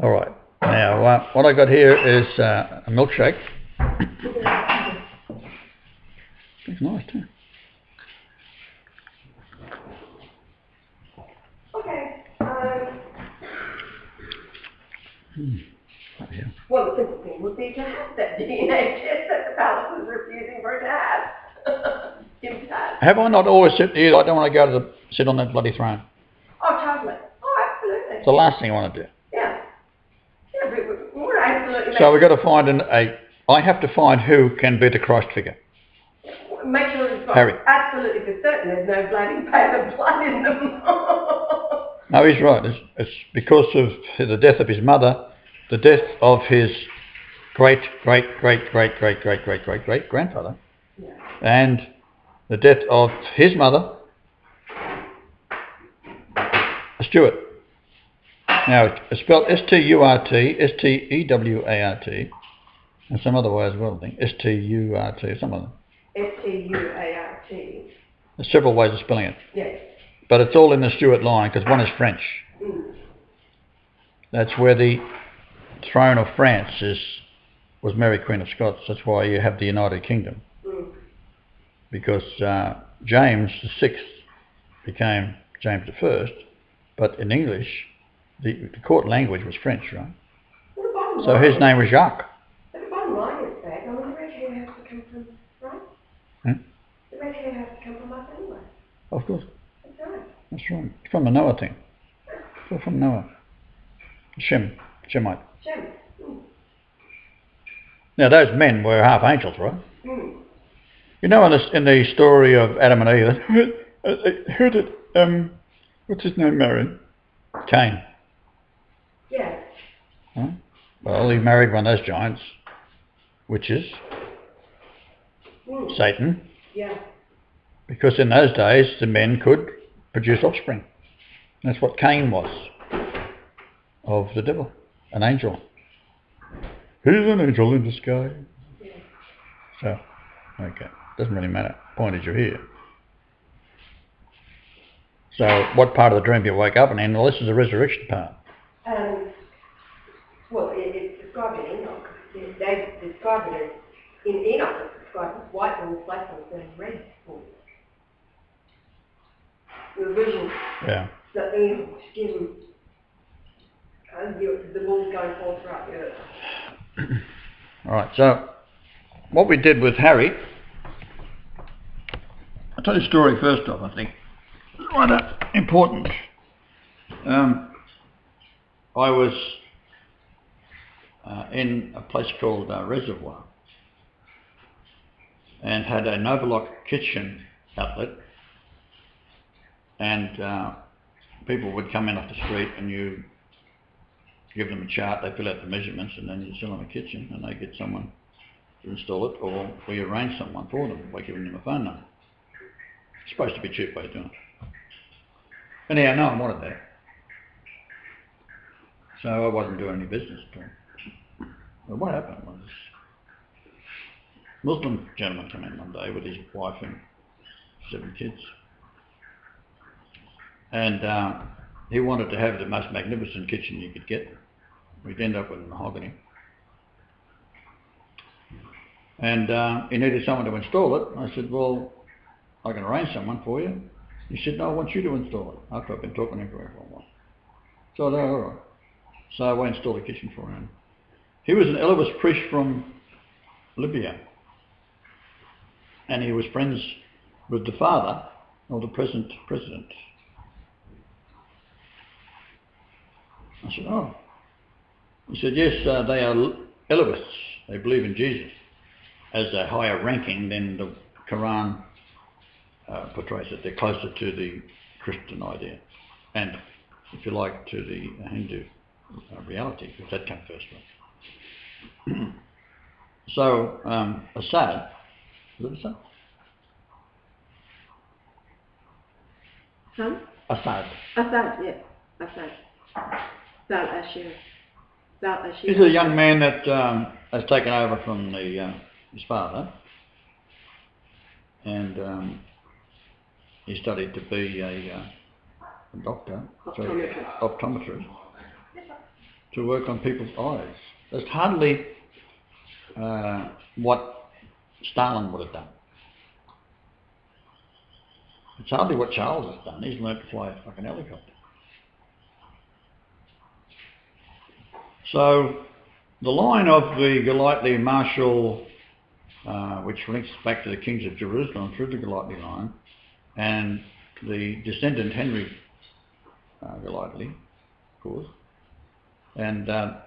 All right. Now, what I got here is a milkshake. It's nice too. Okay. Oh, yeah. Well, the simple thing would be to have that DNA test that the palace was refusing for it to have. Him to have. Have I not always said to you, I don't want to go to sit on that bloody throne? Oh, totally. Oh, absolutely. It's the last thing I want to do. Yeah. Yeah, but we're absolutely... So we've got to find I have to find who can be the Christ figure. Make sure it's got Harry. absolutely for certain there's no bloody paper blood in them. No, he's right. It's because of the death of his mother, the death of his great-great-great-great-great-great-great-great-great-grandfather, and the death of his mother, Stuart. Now, it's spelled S-T-U-R-T, S-T-E-W-A-R-T, and some other way as well, I think. S-T-U-R-T, something like that. S-T-U-A-R-T. There's several ways of spelling it. Yes. But it's all in the Stuart line, because one is French. That's where the throne of France was Mary Queen of Scots. That's why you have the United Kingdom. Because James VI became James I, but in English, the court language was French, right? So his name was Jacques. But the bottom line is that, the red hair has to come from, right? The red hair has to come from us anyway. Of course. That's right. That's right. It's from the Noah thing. It's all from Noah. Shemite. Shem. Now those men were half angels, right? You know, in the story of Adam and Eve, who did what's his name marry? Cain. Yeah. Huh? Well, he married one of those giants, witches, Satan. Yeah. Because in those days the men could produce offspring. That's what Cain was, of the devil, an angel. He's an angel in the sky. Yeah. So, okay, doesn't really matter. Point is you're here. So, what part of the dream do you wake up in? Well, this is the resurrection part. Well, it's described in Enoch. They describe it as, in Enoch it's described as white and the black ones being red. The vision that Enoch given the Lord going forth throughout the earth. Alright, so what we did with Harry, I'll tell you a story first off, I think. Rather important. I was in a place called Reservoir and had a Novalock kitchen outlet, and people would come in off the street and you give them a chart, they fill out the measurements, and then you sell them a kitchen and they get someone to install it, or we arrange someone for them by giving them a phone number. It's supposed to be a cheap way of doing it. Anyhow, no one wanted that. So I wasn't doing any business at all. Well, what happened was this Muslim gentleman came in one day with his wife and 7 kids. And he wanted to have the most magnificent kitchen you could get. We'd end up with mahogany. And he needed someone to install it. I said, well, I can arrange someone for you. He said, no, I want you to install it, after I've been talking to him for a while. So I said, all right. So I installed a kitchen for him. He was an Elvis priest from Libya. And he was friends with the father of the present president. I said, oh. He said, yes, they are Elevists. They believe in Jesus as a higher ranking than the Quran portrays it. They're closer to the Christian idea and, if you like, to the Hindu reality, because that came first. Right? So Assad, is it Assad? Son? Assad. Assad, yeah. Assad. Sal Ashir. He's a young man that has taken over from his father, and he studied to be a doctor, optometrist, to work on people's eyes. That's hardly what Stalin would have done. It's hardly what Charles has done. He's learnt to fly a fucking helicopter. So the line of the Golightly Marshall, which links back to the kings of Jerusalem through the Golightly line, and the descendant Henry Golightly, of course, and that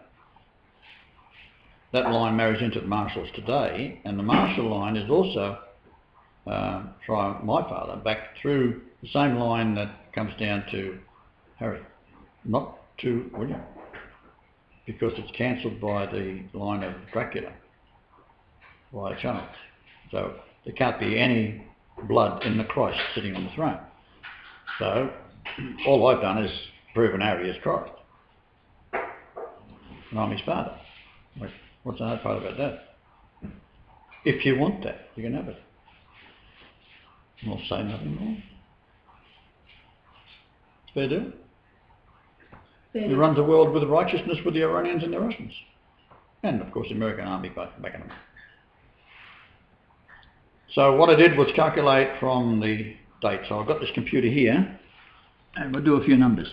line marries into the Marshalls today, and the Marshall line is also from my father back through the same line that comes down to Harry, not to William, because it's cancelled by the line of Dracula by Charles. So there can't be any blood in the Christ sitting on the throne. So all I've done is proven Harry is Christ, and I'm his father. What's the hard part about that? If you want that, you can have it. I'll say nothing more. It's fair deal. He runs the world with righteousness with the Iranians and the Russians. And of course the American army backing them. So what I did was calculate from the date. So I've got this computer here and we'll do a few numbers.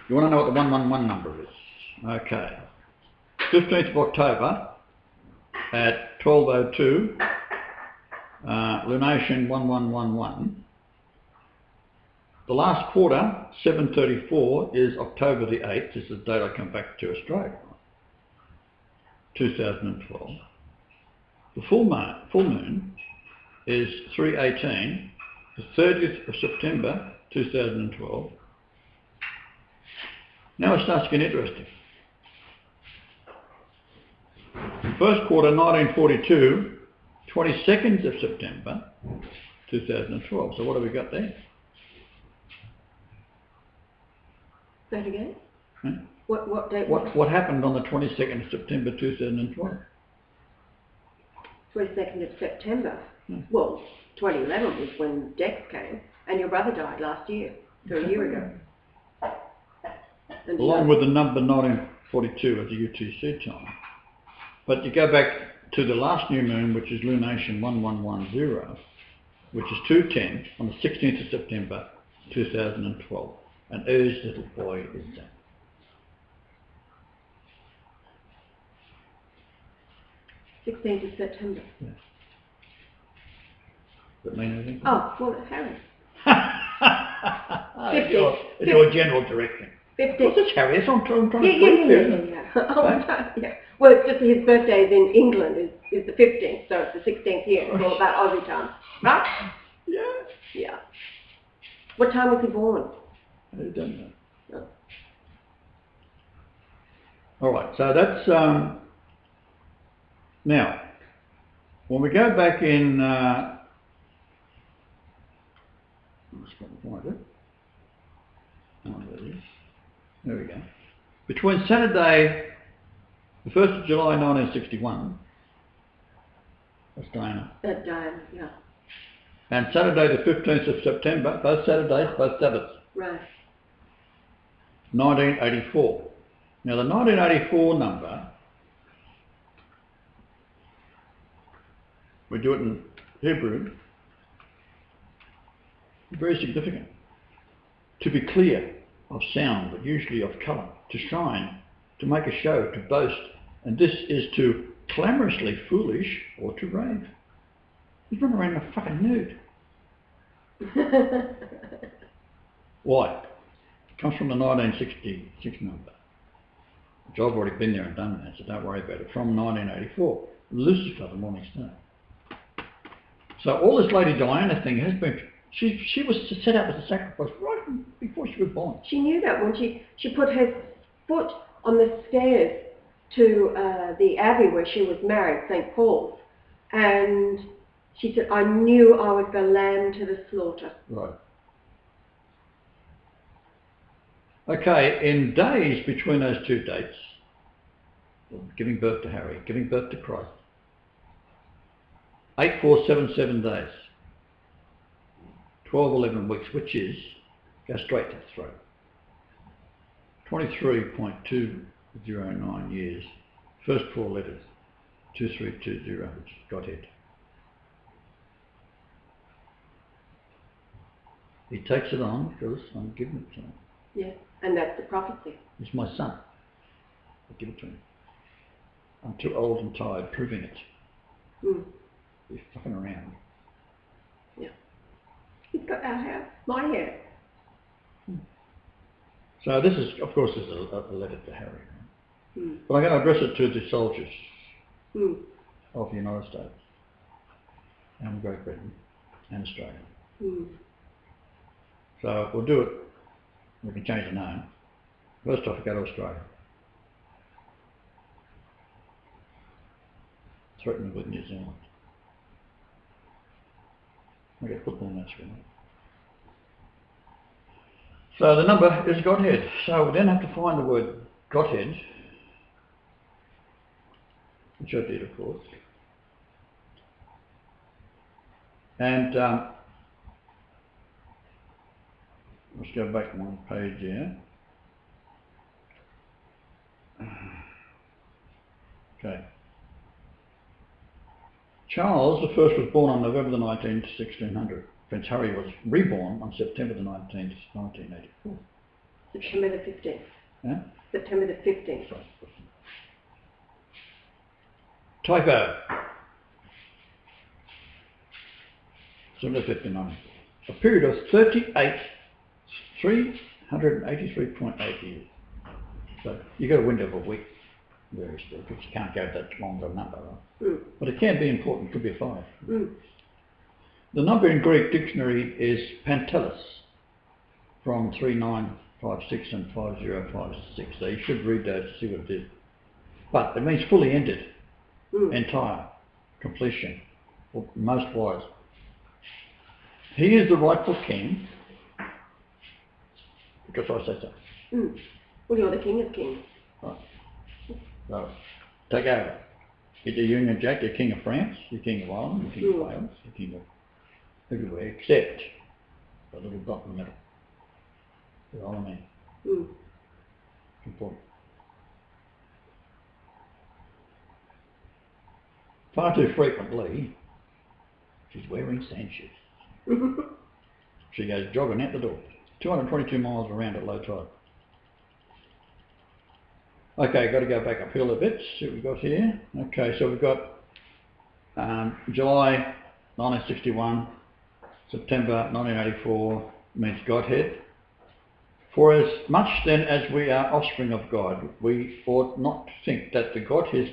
You want to know what the 111 number is? Okay. 15th of October at 12:02, lunation 1111. The last quarter, 7:34, is October the 8th. This is the date I come back to Australia, 2012. The full moon is 3:18, the 30th of September 2012. Now it starts to get interesting. First quarter 1942, 22nd of September 2012. So what have we got there? Say it again? Huh? What date? What happened on the 22nd of September 2012? 22nd of September. Well, 2011 was when Dex came, and your brother died last year, so a year ago. And along with the number 1942 at the UTC time. But you go back to the last new moon, which is lunation 1110, which is 2:10 on the 16th of September 2012. And whose little boy is that? '16th of September. Yeah. Does that mean anything? Oh, well, it's Harry. It's your general direction. 50. What's this, Harry? That's what I'm trying to Yeah. Oh, yeah. Well, it's just his birthday is in England is the 15th, so it's the 16th here. It's all about Aussie time, right? Yeah. Yeah. What time was he born? I don't know. Oh. All right, so that's now when we go back in. There we go. Between Saturday, the 1st of July 1961, that's Diana. Diana, yeah. And Saturday the 15th of September, both Saturdays, both Sabbaths. Right. 1984. Now the 1984 number, we do it in Hebrew, very significant. To be clear of sound, but usually of colour, to shine, to make a show, to boast, and this is to clamorously foolish or to rave. He's running around in a fucking nude. Why? It comes from the 1966 number, which I've already been there and done that, so don't worry about it, from 1984. Lucifer, the morning star. So all this Lady Diana thing has been, she was set up as a sacrifice right before she was born. She knew that when she put her foot on the stairs to the abbey where she was married, St. Paul's, and she said, I knew I was the lamb to the slaughter. Right. Okay, in days between those two dates, giving birth to Harry, giving birth to Christ, 8477 days, 12, 11 weeks, which is, go straight to the throat, 23.209 years. First 4 letters, 2320, which is Godhead. He takes it on because I'm giving it to him. Yeah, and that's the prophecy. He's my son. I give it to him. I'm too old and tired proving it. He's fucking around. Yeah. He's got our hair, my hair. So this is, of course, is a letter to Harry. But I'm going to address it to the soldiers of the United States and Great Britain and Australia. So we'll do it. We can change the name. First off, we go to Australia. Threatening with New Zealand. We get football match with it. So the number is Godhead. So we then have to find the word Godhead, which I did, of course. And let's go back one page here. Okay. Charles I was born on November the 19th, 1600. Prince Harry was reborn on September the 19th, 1984. September the 15th. Yeah? September the 15th. Sorry. Typo. 759. A period of 383.8 years. So you got a window of a week, because you can't go that long a number, right? But it can be important, it could be a 5. The number in Greek dictionary is Pantelis, from 3956 and 5056. So you should read those to see what it is. But it means fully ended, entire, completion, or most wise. He is the rightful king, because I say so. Well, you're the king of kings. Right. So, take over. Get your Union Jack, you're king of France, you're king of Ireland, you're king of Wales, you're king of everywhere, except the little dot in the middle. You know what I mean? It's important. Far too frequently, she's wearing sand shoes. She goes jogging out the door. 222 miles around at low tide. Okay, got to go back uphill a bit, see what we've got here. Okay, so we've got July 1961, September 1984 means Godhead. For as much then as we are offspring of God, we ought not to think that the Godhead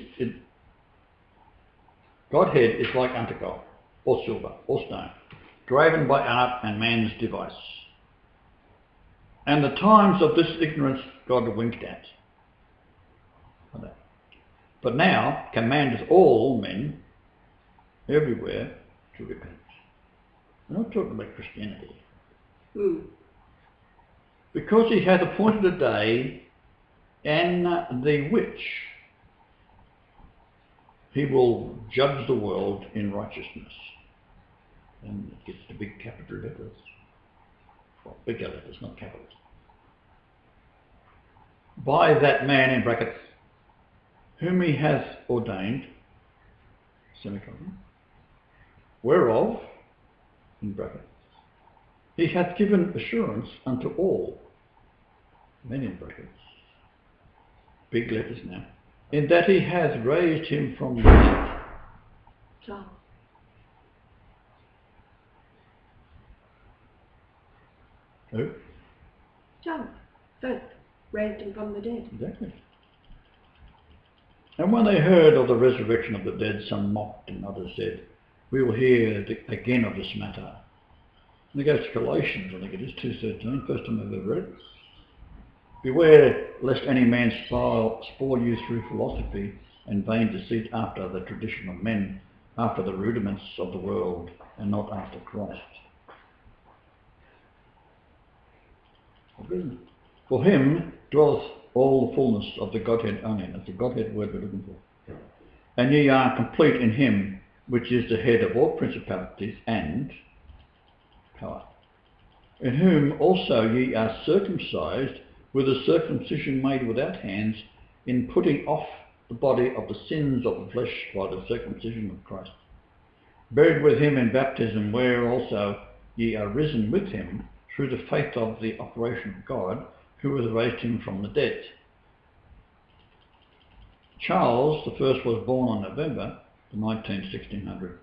is like unto gold, or silver, or stone, graven by art and man's device. And the times of this ignorance God winked at. But now commandeth all men everywhere to repent. We're not talking about Christianity. Because he hath appointed a day in the which he will judge the world in righteousness. And it gets the big capital letters. Well, bigger letters, not capitals. By that man, in brackets, whom he hath ordained, semicolon, whereof, in brackets, he hath given assurance unto all, men in brackets, big letters now, in that he hath raised him from the dead. Charles. Who? Charles, first, raised him from the dead. Exactly. And when they heard of the resurrection of the dead, some mocked and others said, we will hear again of this matter. And it goes to Galatians, I think it is 2:13, first time I've ever read it. Beware lest any man spoil you through philosophy and vain deceit after the tradition of men, after the rudiments of the world, and not after Christ. For him dwelleth all the fullness of the Godhead only. That's the Godhead word we're looking for. And ye are complete in him, which is the head of all principalities and power, in whom also ye are circumcised with a circumcision made without hands, in putting off the body of the sins of the flesh by the circumcision of Christ. Buried with him in baptism, where also ye are risen with him through the faith of the operation of God, who hath raised him from the dead. Charles I was born on November the 1600.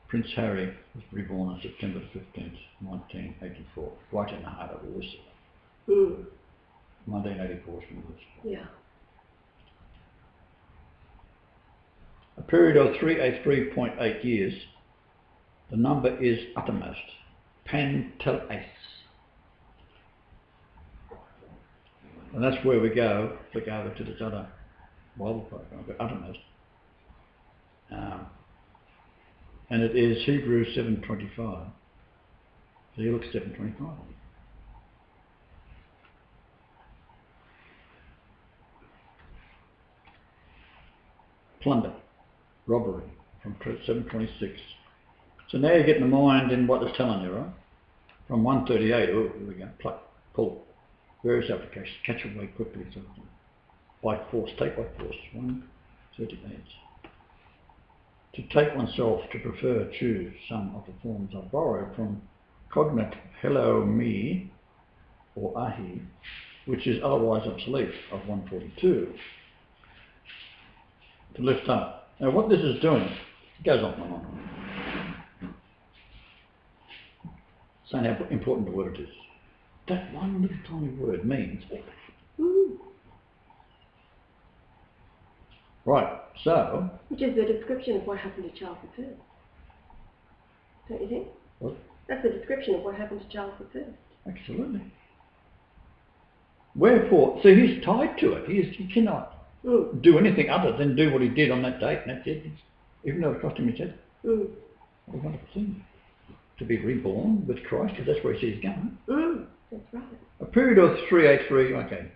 Prince Harry was reborn on September 15th, 1984, right in the heart of Worcester. 1984 is from Worcester. Yeah. A period of 383.8 years. The number is uttermost. Pantelis. And that's where we go. Flick over to this other Bible program, the uttermost. And it is Hebrews 7:25. So you look 7:25. Plunder, robbery, from 7:26. So now you're getting the mind in what it's telling you, right? From 1:38, oh, here we go, pluck, pull, various applications, catch away quickly, something. By force, take by force, 1:38. To take oneself, to prefer, choose some of the forms I borrowed from cognate hello me, or ahi, which is otherwise obsolete, of 142. To lift up. Now what this is doing, it goes on and on. Saying how important the word is. That one little tiny word means everything. Right, so... Which is the description of what happened to Charles I. Don't you think? What? That's the description of what happened to Charles I. Absolutely. Wherefore, so he's tied to it. He cannot do anything other than do what he did on that date, and that's it. Even though it cost him his head. What a wonderful thing. To be reborn with Christ, because that's where he sees going. That's right. A period of 383, okay.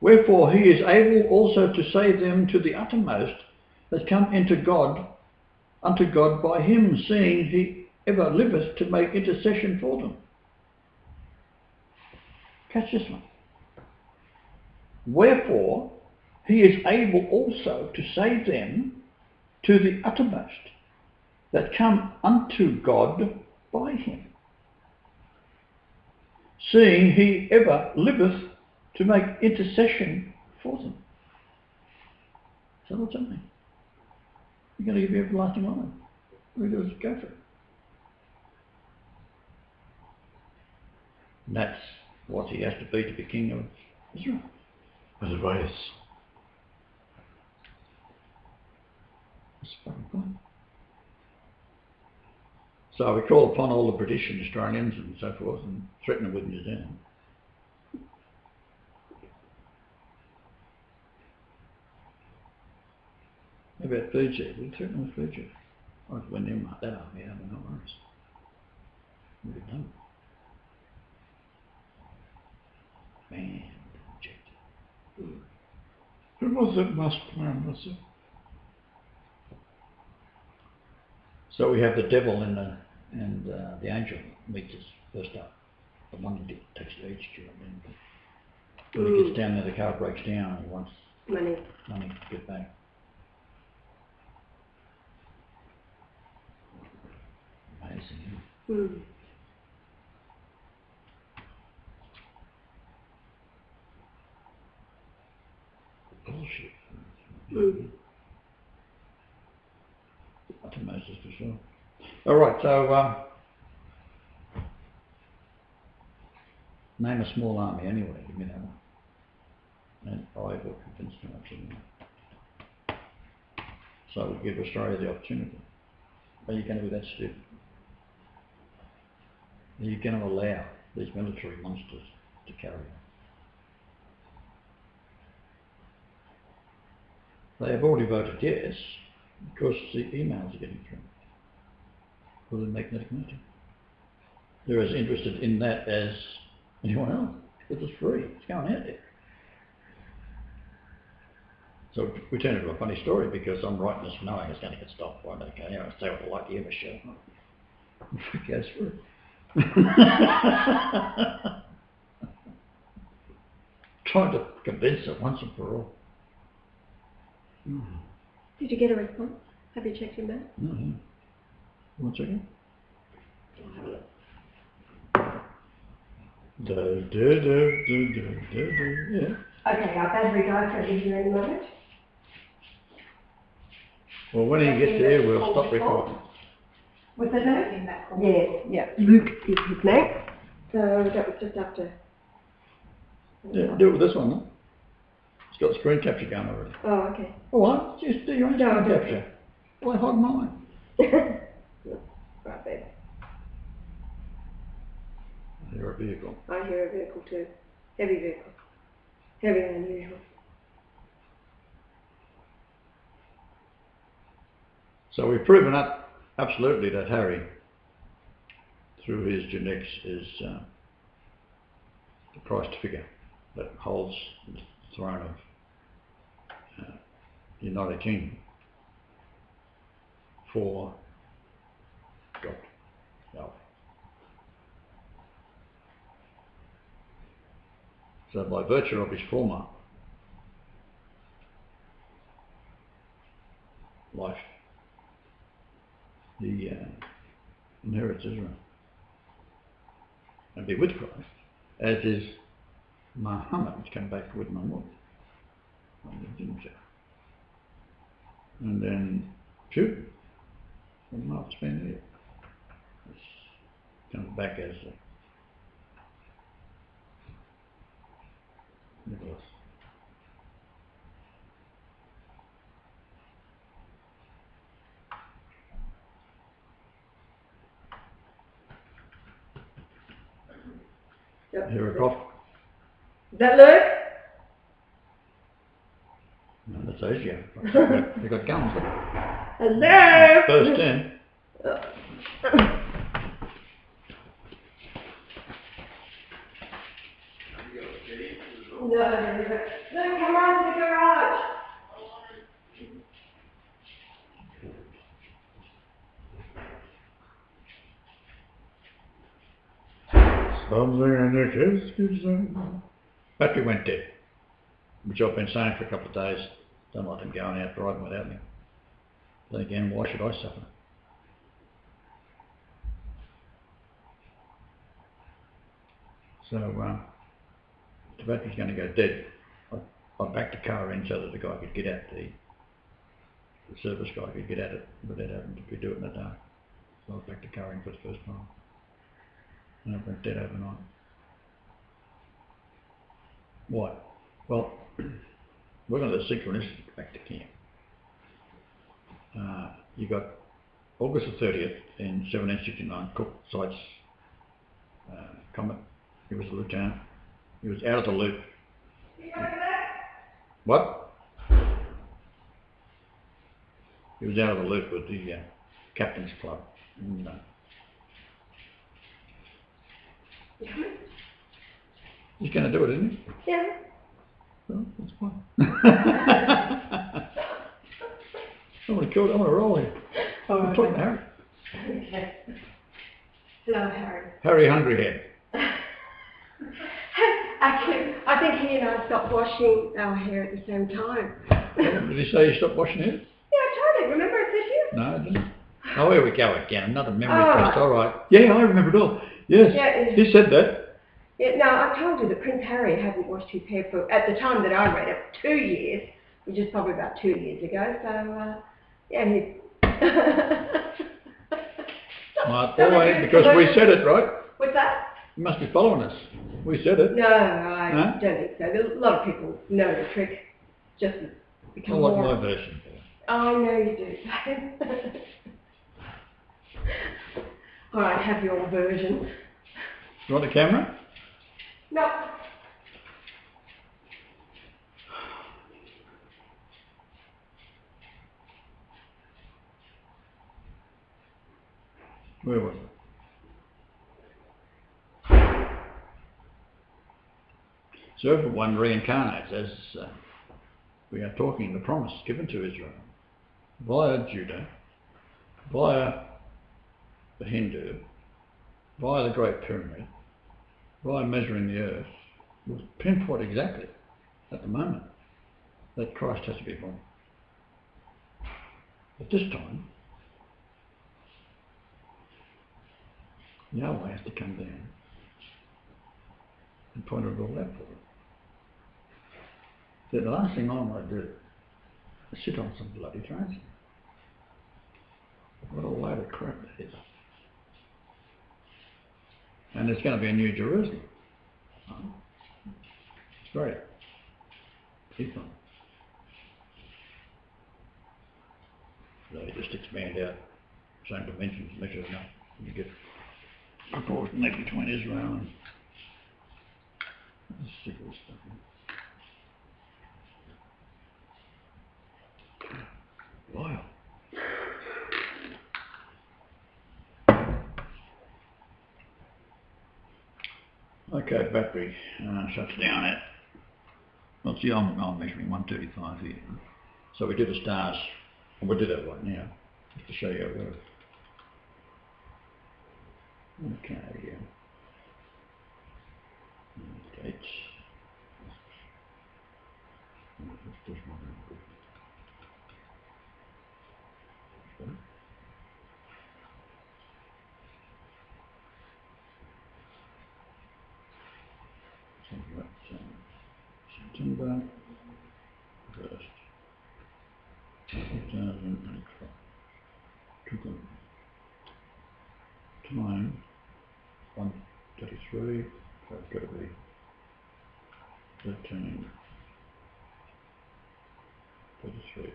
Wherefore he is able also to save them to the uttermost that come unto God by him, seeing he ever liveth to make intercession for them. Catch this one. Wherefore he is able also to save them to the uttermost that come unto God by him, seeing he ever liveth to make intercession for them. So what's that mean? You're going to give you everlasting life. All you do is go for it. And that's what he has to be king of Israel. As a race. That's the fucking point. So we call upon all the British and Australians and so forth and threaten them with New Zealand. How about Fiji? We threaten them with Fiji. Or when them that army out of no worries. We've done it. Man, rejected. Who was it must plan, was it? So we have the devil and the angel meet us first up. The one who takes the HQ, and then when he gets down there, the car breaks down and he wants money to get back. Amazing. Bullshit. Uttermost is for sure. All right, so name a small army anyway, give me that one. And I will convince them absolutely. So we'll give Australia the opportunity. Are you going to be that stupid? Are you going to allow these military monsters to carry on? They have already voted yes, because the emails are getting through. For the magnetic meeting. They're as interested in that as anyone else. Because it's free. It's going out there. So we turn it into a funny story because I'm writing this knowing it's going to get stopped. Right? Okay, I say what I like to hear, Michelle. It goes through. trying to convince her once and for all. Did you get a response? Have you checked your mail? No. 1 second. I'll have a look. Yeah. Okay, our battery died, so we'll here in a moment. Well, when he gets there, we'll stop recording. What's that name? Yes, yeah. Luke is his name. So that was just after. Yeah, do it with this one, huh? It's got screen capture going already. Oh, okay. Oh, what? Just do your own No, screen I capture. Why hog mine? Right, babe. I hear a vehicle. I hear a vehicle too. Heavy vehicle. Heavier than usual. So we've proven up absolutely that Harry, through his genetics, is the Christ figure that holds the throne of the United Kingdom for God. No. So by virtue of his former life, he inherits Israel and be with Christ, as is Muhammad, which came back with Mahmud. And then Putin, from Mark Spanier, comes back as Nicholas. Yep. Hear a cough? Is that Luke? No, that's Asia. They've got guns. Hello? First in. No, Luke, come round to the garage. Something in the kiss keeps on. Battery went dead, which I've been saying for a couple of days. Don't like them going out driving without me. Then again, why should I suffer? So the battery's going to go dead. I backed the car in so that the guy could get out, the service guy could get at it without having to do it in the dark. So I backed the car in for the first time. And it went dead overnight. Why? Well, we're going to synchronicity back to camp. You got August the 30th in 1769, Cook sights Comet. He was a lieutenant. He was out of the loop. What? He was out of the loop with the Captain's Club. And, he's going to do it, isn't he? Yeah. Well, that's fine. I want to kill it. I want to roll him. Oh, I'm talking to Harry. Okay. Hello, Harry. Harry Hungryhead. Actually, I think he and I stopped washing our hair at the same time. Did he say you stopped washing it? Yeah, I tried it. Remember I said you? No, I didn't. Oh, here we go again. Another memory Oh. test. All right. Yeah, I remember it all. Yes. Yeah, He said that. Yeah, no, I told you that Prince Harry hadn't washed his hair for, at the time that I read it, 2 years, which is probably about 2 years ago, so, yeah, he's... Right, because we said it, right? What's that? You must be following us. We said it. No, I No? don't think so. There's a lot of people know the trick, just I become like more... my version. Oh, I know you do. All right, have your version. You want the camera? No. Where was it? Servant one reincarnates as we are talking the promise given to Israel via Judah, via the Hindu, via the Great Pyramid, via measuring the earth, was pinpoint exactly at the moment, that Christ has to be born. At this time, Yahweh has to come down and point it all out for them. So the last thing I want to do is sit on some bloody throne. What a load of crap that is. And there's going to be a new Jerusalem. It's great. Keep on. They just expand out same dimensions, measure enough. You get proportionally between Israel and this civil stuff. Wow. Okay, battery shuts down at, well, see, I'm measuring 135 here. So we do the stars, and we'll do that right now, just to show you how it works. Okay, yeah. Dates. September 1st, 2012. Time 1:33. So it's got to be 13:33.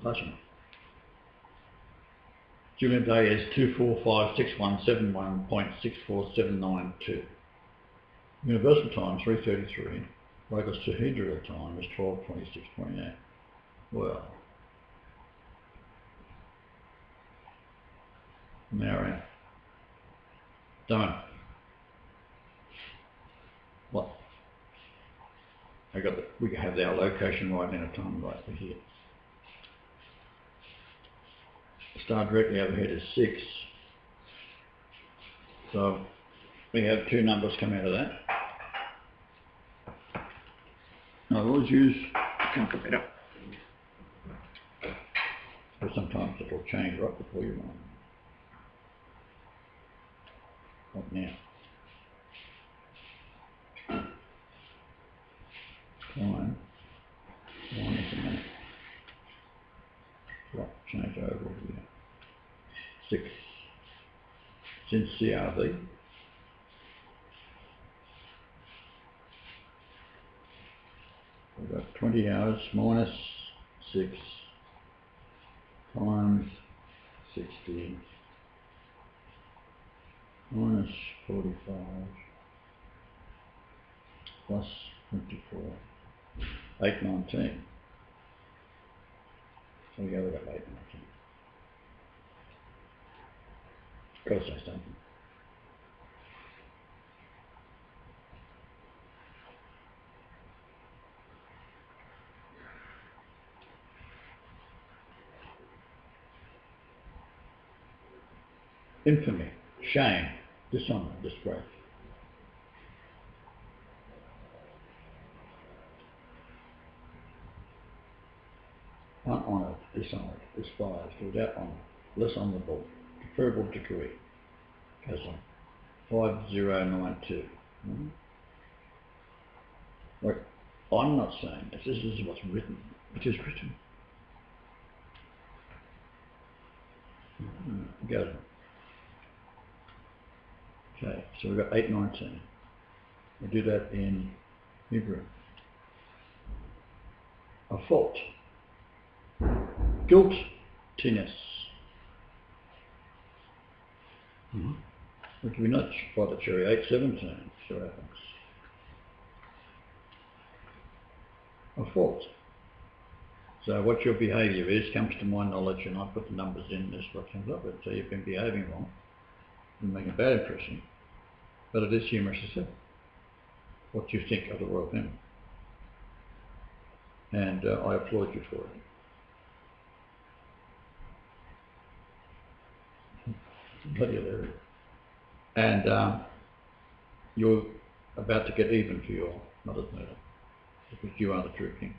Last one. Julian day is 2456171.64792. Universal time 3:33. Logos Tehidral time is 12:26.28. Well, Mary, done. What? I got we can have our location right in a time right for here. Star directly overhead is 6. So we have 2 numbers come out of that. I always use a calculator. But sometimes it will change right before you run. What now? Time. 1 is a minute. Right, change over here. 6. Since CRV. We've got 20 hours minus 6 times 60 minus 45 plus 24. 819. So we go with that 819. Got to say something. Infamy, shame, dishonour, disgrace. Unhonoured, dishonoured, despised, without honour, less honourable, preferable degree. Goes on. 5092. Like, I'm not saying this. This is what's written. It is written. Goes on. Okay, so we've got 819. We do that in Hebrew. A fault. Guiltiness. Which we not by the cherry. 817. So happens. A fault. So what your behaviour is comes to my knowledge, and I put the numbers in. This is what comes up with. So you've been behaving wrong. You make a bad impression, but it is humorous to say what you think of the royal family, and I applaud you for it. Bloody hilarious. And you're about to get even for your not as murder, because you are the true king.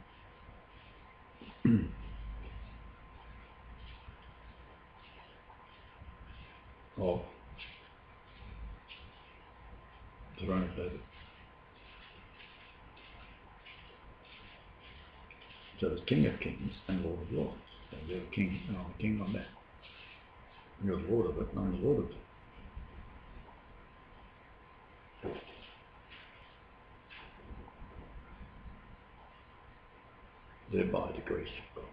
Of the throne of David. So there's King of Kings and Lord of Lords. So you're the king, and I'm the king on that. You're the Lord of it, and I'm the Lord of it. Thereby the grace of God.